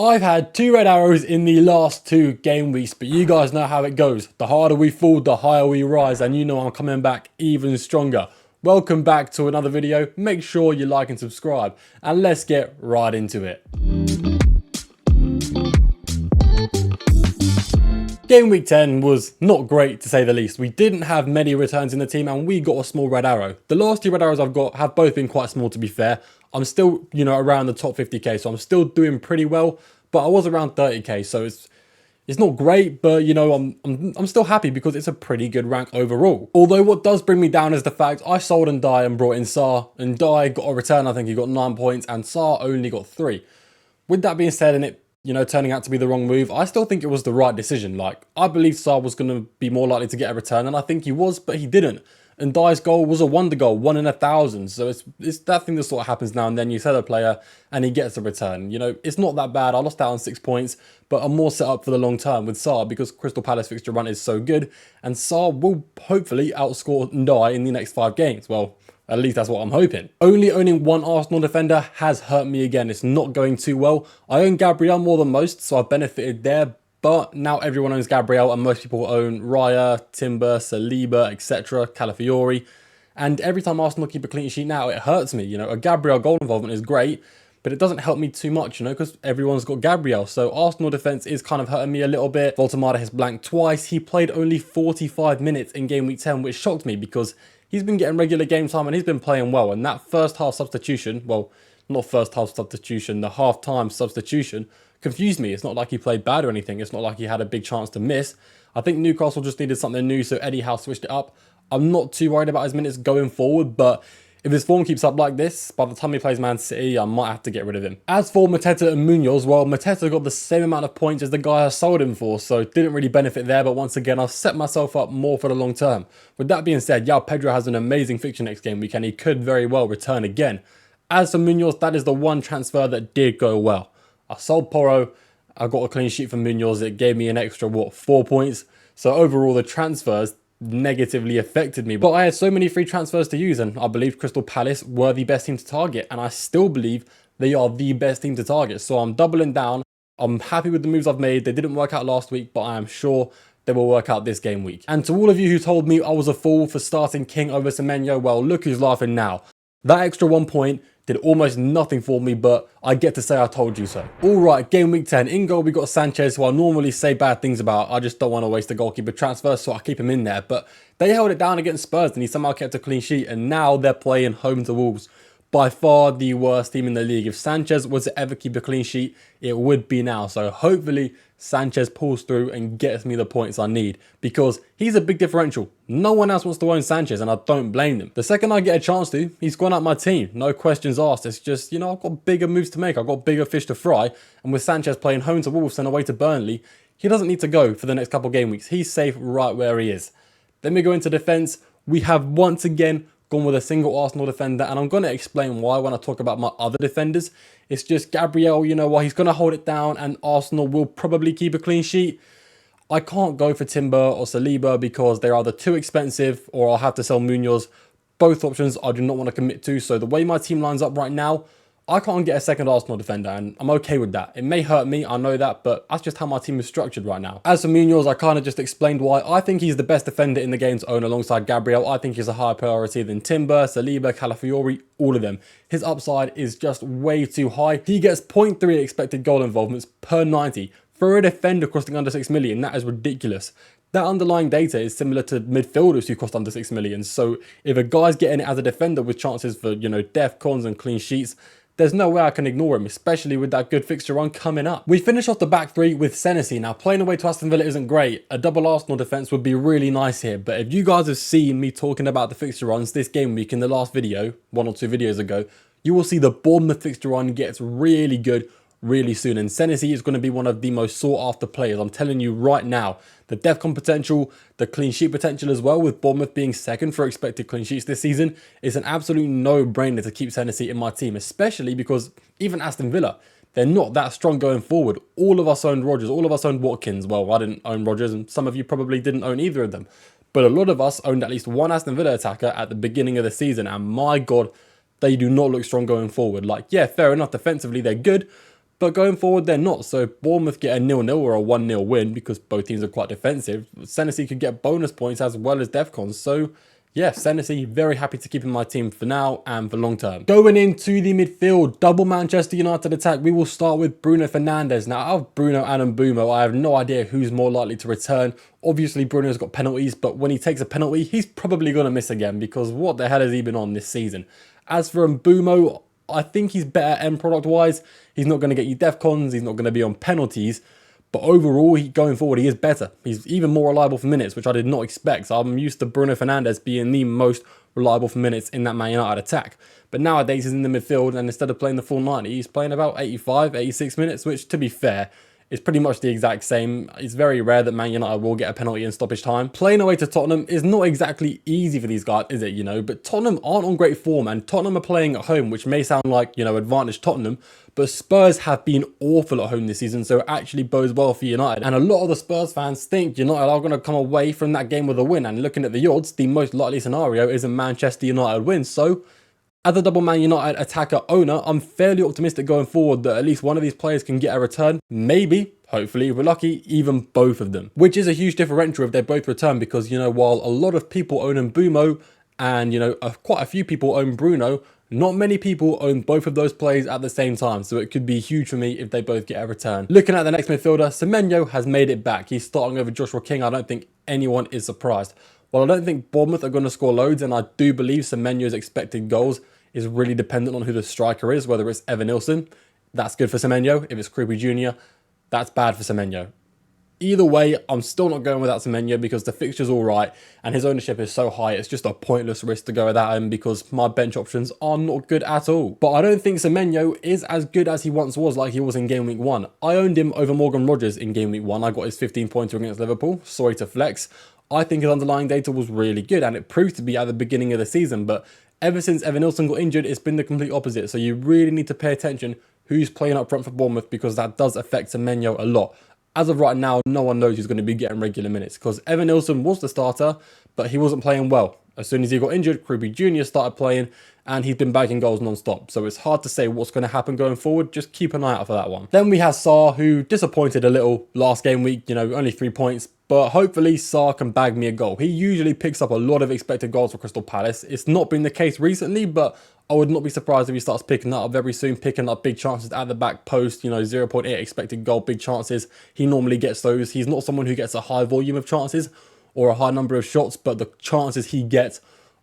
I've had 2 red arrows in the last 2 game weeks, but you guys know how it goes. The harder we fall, the higher we rise, and you know I'm coming back even stronger. Welcome back to another video. Make sure you like and subscribe, and let's get right into it. Game week 10 was not great to say the least. We didn't have many returns in the team and we got a small red arrow. The last 2 red arrows I've got have both been quite small, to be fair. I'm still, around the top 50k, so I'm still doing pretty well, but I was around 30k, so it's not great, but I'm still happy because it's a pretty good rank overall. Although what does bring me down is the fact I sold Ndai and brought in Saar. Ndai got a return, I think he got 9 points, and Saar only got 3. With that being said, and it turning out to be the wrong move, I still think it was the right decision. Like, I believe Saar was going to be more likely to get a return, and I think he was, but he didn't. And Ndai's goal was a wonder goal, 1 in 1,000. So it's that thing that sort of happens now and then. You sell a player and he gets a return. It's not that bad. I lost out on 6 points, but I'm more set up for the long term with Saar because Crystal Palace fixture run is so good, and Saar will hopefully outscore Ndai in the next 5 games. Well, at least that's what I'm hoping. Only owning 1 Arsenal defender has hurt me again. It's not going too well. I own Gabriel more than most, so I've benefited there. But now everyone owns Gabriel and most people own Raya, Timber, Saliba, etc., Calafiori. And every time Arsenal keep a clean sheet now, it hurts me. A Gabriel goal involvement is great, but it doesn't help me too much, because everyone's got Gabriel. So Arsenal defence is kind of hurting me a little bit. Voltemada has blanked twice. He played only 45 minutes in game week 10, which shocked me because he's been getting regular game time and he's been playing well. And that first half substitution, well, not first half substitution, the half-time substitution, confused me. It's not like he played bad or anything. It's not like he had a big chance to miss. I think Newcastle just needed something new, so Eddie Howe switched it up. I'm not too worried about his minutes going forward, but if his form keeps up like this, by the time he plays Man City, I might have to get rid of him. As for Mateta and Munoz, well, Mateta got the same amount of points as the guy I sold him for, so didn't really benefit there, but once again, I've set myself up more for the long term. With that being said, João Pedro has an amazing fixture next game week, and he could very well return again. As for Munoz, that is the one transfer that did go well. I sold Porro, I got a clean sheet for Munoz, it gave me an extra, 4 points. So overall, the transfers negatively affected me. But I had so many free transfers to use, and I believe Crystal Palace were the best team to target, and I still believe they are the best team to target. So I'm doubling down. I'm happy with the moves I've made. They didn't work out last week, but I am sure they will work out this game week. And to all of you who told me I was a fool for starting King over Semenyo, well, look who's laughing now. That extra 1 point did almost nothing for me, but I get to say I told you so. Alright, game week 10. In goal, we got Sanchez, who I normally say bad things about. I just don't want to waste a goalkeeper transfer, so I keep him in there. But they held it down against Spurs, and he somehow kept a clean sheet, and now they're playing home to Wolves. By far the worst team in the league. If Sanchez was to ever keep a clean sheet, it would be now. So hopefully Sanchez pulls through and gets me the points I need, because he's a big differential. No one else wants to own Sanchez, and I don't blame them. The second I get a chance to, he's gone out my team. No questions asked. It's just, I've got bigger moves to make. I've got bigger fish to fry. And with Sanchez playing home to Wolves and away to Burnley, he doesn't need to go for the next couple game weeks. He's safe right where he is. Then we go into defence. We have once again gone with a single Arsenal defender, and I'm going to explain why when I talk about my other defenders. It's just Gabriel, while he's going to hold it down and Arsenal will probably keep a clean sheet, I can't go for Timber or Saliba because they're either too expensive or I'll have to sell Munoz. Both options I do not want to commit to, so the way my team lines up right now, I can't get a second Arsenal defender, and I'm okay with that. It may hurt me, I know that, but that's just how my team is structured right now. As for Munoz, I kind of just explained why. I think he's the best defender in the game to own alongside Gabriel. I think he's a higher priority than Timber, Saliba, Calafiori, all of them. His upside is just way too high. He gets 0.3 expected goal involvements per 90. For a defender costing under 6 million, that is ridiculous. That underlying data is similar to midfielders who cost under 6 million. So if a guy's getting it as a defender with chances for, def cons and clean sheets, there's no way I can ignore him, especially with that good fixture run coming up. We finish off the back 3 with Senesi. Now, playing away to Aston Villa isn't great. A double Arsenal defence would be really nice here. But if you guys have seen me talking about the fixture runs this game week in the last video, 1 or 2 videos ago, you will see the Bournemouth fixture run gets really good really soon, and Senesi is going to be one of the most sought after players. I'm telling you right now, the DEFCON potential, the clean sheet potential as well, with Bournemouth being second for expected clean sheets this season, is an absolute no-brainer to keep Senesi in my team, especially because even Aston Villa, they're not that strong going forward. All of us owned Rodgers, all of us owned Watkins. Well, I didn't own Rodgers, and some of you probably didn't own either of them, but a lot of us owned at least one Aston Villa attacker at the beginning of the season, and my God, they do not look strong going forward. Like, yeah, fair enough, defensively they're good, But going forward, they're not. So Bournemouth get a 0-0 or a 1-0 win because both teams are quite defensive. Senesi could get bonus points as well as defcons. So yeah, Senesi, very happy to keep in my team for now and for long term. Going into the midfield, double Manchester United attack, we will start with Bruno Fernandes. Now, out of Bruno and Mbeumo, I have no idea who's more likely to return. Obviously, Bruno's got penalties, but when he takes a penalty, he's probably going to miss again because what the hell has he been on this season? As for Mbeumo, I think he's better end product wise. He's not going to get you defcons. He's not going to be on penalties. But overall, going forward, he is better. He's even more reliable for minutes, which I did not expect. So I'm used to Bruno Fernandes being the most reliable for minutes in that Man United attack. But nowadays, he's in the midfield, and instead of playing the full 90, he's playing about 85, 86 minutes, which, to be fair, is pretty much the exact same. It's very rare that Man United will get a penalty in stoppage time. Playing away to Tottenham is not exactly easy for these guys, is it, But Tottenham aren't on great form, and Tottenham are playing at home, which may sound like, advantage Tottenham, but Spurs have been awful at home this season, so it actually bodes well for United. And a lot of the Spurs fans think United are going to come away from that game with a win, and looking at the odds, the most likely scenario is a Manchester United win. So as a double Man United attacker owner, I'm fairly optimistic going forward that at least one of these players can get a return. Maybe, hopefully, if we're lucky, even both of them. Which is a huge differential if they both return because, while a lot of people own Mbeumo and, quite a few people own Bruno, not many people own both of those players at the same time. So it could be huge for me if they both get a return. Looking at the next midfielder, Semenyo has made it back. He's starting over Joshua King. I don't think anyone is surprised. Well, I don't think Bournemouth are going to score loads, and I do believe Semenyo's expected goals is really dependent on who the striker is, whether it's Evan Nilsson. That's good for Semenyo. If it's Kruppi Jr., that's bad for Semenyo. Either way, I'm still not going without Semenyo because the fixture's all right, and his ownership is so high, it's just a pointless risk to go without him because my bench options are not good at all. But I don't think Semenyo is as good as he once was, like he was in Game Week 1. I owned him over Morgan Rogers in Game Week 1. I got his 15-pointer against Liverpool. Sorry to flex. I think his underlying data was really good, and it proved to be at the beginning of the season, but ever since Evan Nilsson got injured, it's been the complete opposite. So you really need to pay attention who's playing up front for Bournemouth because that does affect Semenyo a lot. As of right now, no one knows who's going to be getting regular minutes because Evan Nilsson was the starter, but he wasn't playing well. As soon as he got injured, Kruppi Jr. started playing, and he's been bagging goals non-stop. So it's hard to say what's going to happen going forward. Just keep an eye out for that one. Then we have Sarr, who disappointed a little last game week, only 3 points. But hopefully Sarr can bag me a goal. He usually picks up a lot of expected goals for Crystal Palace. It's not been the case recently, but I would not be surprised if he starts picking that up very soon, picking up big chances at the back post, 0.8 expected goal, big chances. He normally gets those. He's not someone who gets a high volume of chances or a high number of shots, but the chances he gets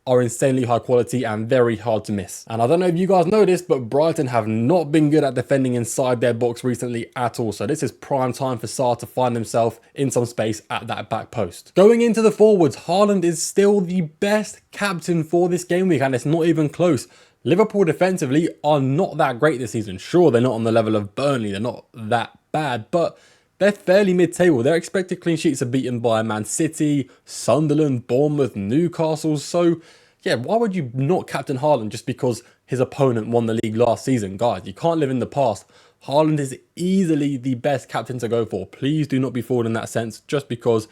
are insanely high quality and very hard to miss. And I don't know if you guys know this, but Brighton have not been good at defending inside their box recently at all. So this is prime time for Sarr to find himself in some space at that back post. Going into the forwards, Haaland is still the best captain for this game week, and it's not even close. Liverpool defensively are not that great this season. Sure, they're not on the level of Burnley. They're not that bad, but they're fairly mid-table. Their expected clean sheets are beaten by Man City, Sunderland, Bournemouth, Newcastle. So, yeah, why would you not captain Haaland just because his opponent won the league last season? Guys, you can't live in the past. Haaland is easily the best captain to go for. Please do not be fooled in that sense just because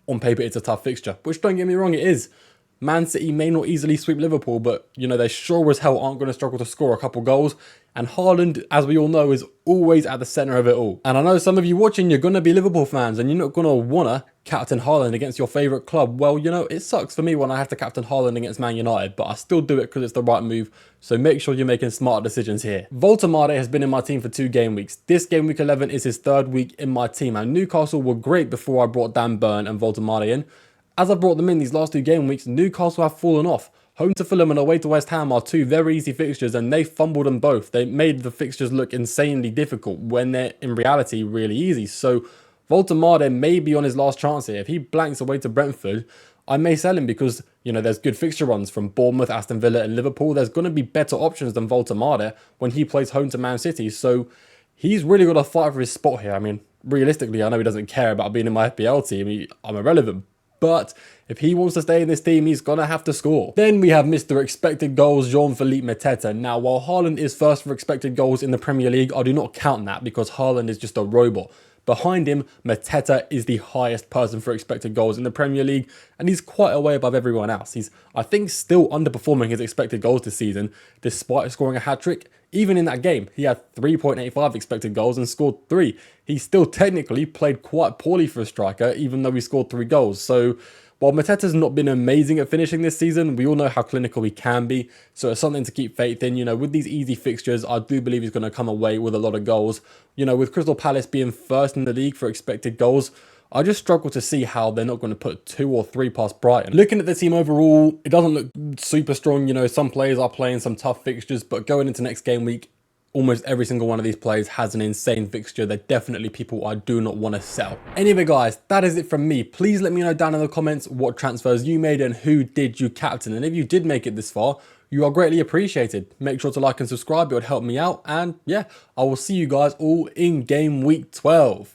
on paper it's a tough fixture. Which, don't get me wrong, it is. Man City may not easily sweep Liverpool, but, they sure as hell aren't going to struggle to score a couple goals. And Haaland, as we all know, is always at the centre of it all. And I know some of you watching, you're going to be Liverpool fans and you're not going to want to captain Haaland against your favourite club. Well, it sucks for me when I have to captain Haaland against Man United, but I still do it because it's the right move. So make sure you're making smart decisions here. Voltemade has been in my team for 2 game weeks. This game week 11 is his 3rd week in my team. And Newcastle were great before I brought Dan Burn and Voltemade in. As I brought them in these last 2 game weeks, Newcastle have fallen off. Home to Fulham and away to West Ham are 2 very easy fixtures, and they fumbled them both. They made the fixtures look insanely difficult when they're in reality really easy. So Voltemade may be on his last chance here. If he blanks away to Brentford, I may sell him because, there's good fixture runs from Bournemouth, Aston Villa and Liverpool. There's going to be better options than Voltemade when he plays home to Man City. So he's really got to fight for his spot here. I mean, realistically, I know he doesn't care about being in my FPL team. I'm irrelevant. But if he wants to stay in this team, he's going to have to score. Then we have Mr. Expected Goals, Jean-Philippe Mateta. Now, while Haaland is first for expected goals in the Premier League, I do not count that because Haaland is just a robot. Behind him, Mateta is the highest person for expected goals in the Premier League, and he's quite a way above everyone else. He's, I think, still underperforming his expected goals this season, despite scoring a hat-trick. Even in that game, he had 3.85 expected goals and scored 3. He still technically played quite poorly for a striker, even though he scored 3 goals. So while Mateta's not been amazing at finishing this season, we all know how clinical he can be. So it's something to keep faith in. You know, with these easy fixtures, I do believe he's going to come away with a lot of goals. You know, with Crystal Palace being first in the league for expected goals, I just struggle to see how they're not going to put 2 or 3 past Brighton. Looking at the team overall, it doesn't look super strong. You know, some players are playing some tough fixtures, but going into next game week, almost every single one of these players has an insane fixture. They're definitely people I do not want to sell. Anyway, guys, that is it from me. Please let me know down in the comments what transfers you made and who did you captain. And if you did make it this far, you are greatly appreciated. Make sure to like and subscribe. It would help me out. And yeah, I will see you guys all in game week 12.